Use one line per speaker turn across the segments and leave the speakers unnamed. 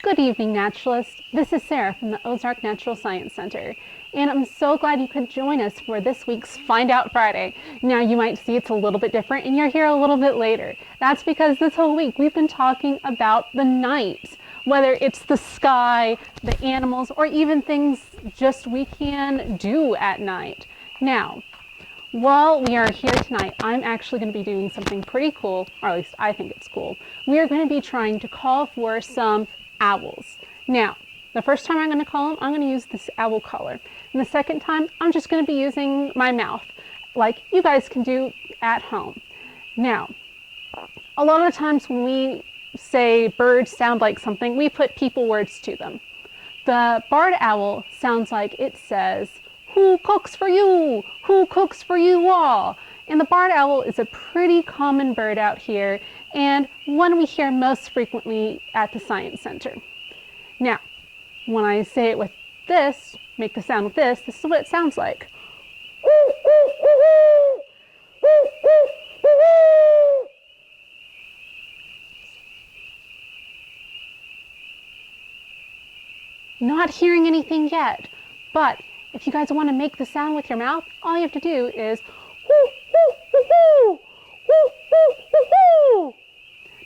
Good evening, naturalists. This is Sarah from the Ozark Natural Science Center, and I'm so glad you could join us for this week's Find Out Friday. Now, you might see it's a little bit different, and you're here a little bit later. That's because this whole week we've been talking about the night, whether it's the sky, the animals, or even things just we can do at night. Now, while we are here tonight, I'm actually going to be doing something pretty cool, or at least I think it's cool. We are going to be trying to call for some owls. Now, the first time I'm going to call them, I'm going to use this owl collar. And the second time, I'm just going to be using my mouth, like you guys can do at home. Now, a lot of times when we say birds sound like something, we put people words to them. The barred owl sounds like it says, "Who cooks for you? Who cooks for you all?" And the barred owl is a pretty common bird out here, and one we hear most frequently at the Science Center. Now, when I say it with this, make the sound with this is what it sounds like. Not hearing anything yet, but if you guys want to make the sound with your mouth, all you have to do is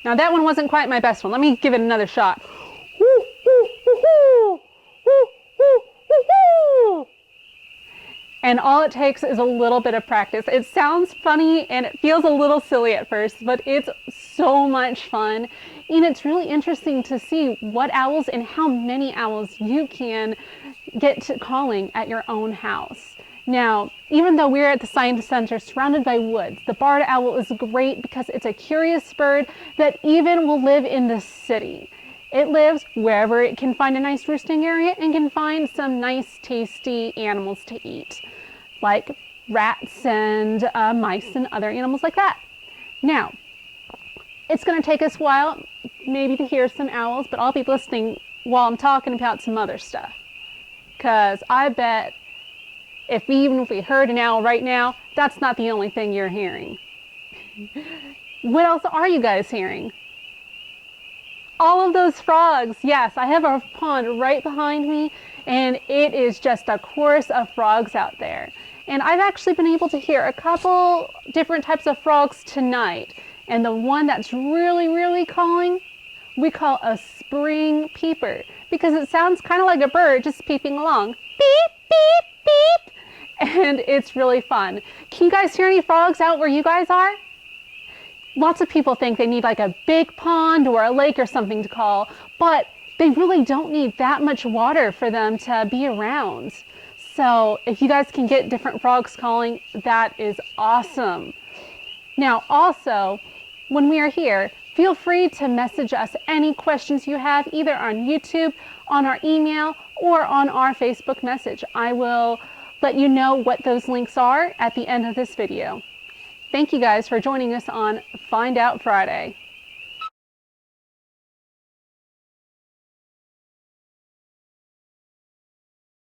Now that one wasn't quite my best one. Let me give it another shot. And all it takes is a little bit of practice. It sounds funny and it feels a little silly at first, but it's so much fun. And it's really interesting to see what owls and how many owls you can get to calling at your own house. Now, even though we're at the Science Center surrounded by woods, the barred owl is great because it's a curious bird that even will live in the city. It lives wherever it can find a nice roosting area and can find some nice tasty animals to eat, like rats and mice and other animals like that. Now, it's going to take us a while maybe to hear some owls, but I'll be listening while I'm talking about some other stuff. Because I bet even if we heard an owl right now, that's not the only thing you're hearing. What else are you guys hearing? All of those frogs. Yes, I have a pond right behind me, and it is just a chorus of frogs out there. And I've actually been able to hear a couple different types of frogs tonight. And the one that's really, really calling, we call a spring peeper, because it sounds kind of like a bird just peeping along. Beep, beep, beep. And it's really fun. Can you guys hear any frogs out where you guys are? Lots of people think they need like a big pond or a lake or something to call, but they really don't need that much water for them to be around. So if you guys can get different frogs calling, that is awesome. Now also, when we are here, feel free to message us any questions you have either on YouTube, on our email, or on our Facebook message. I will let you know what those links are at the end of this video. Thank you guys for joining us on Find Out Friday.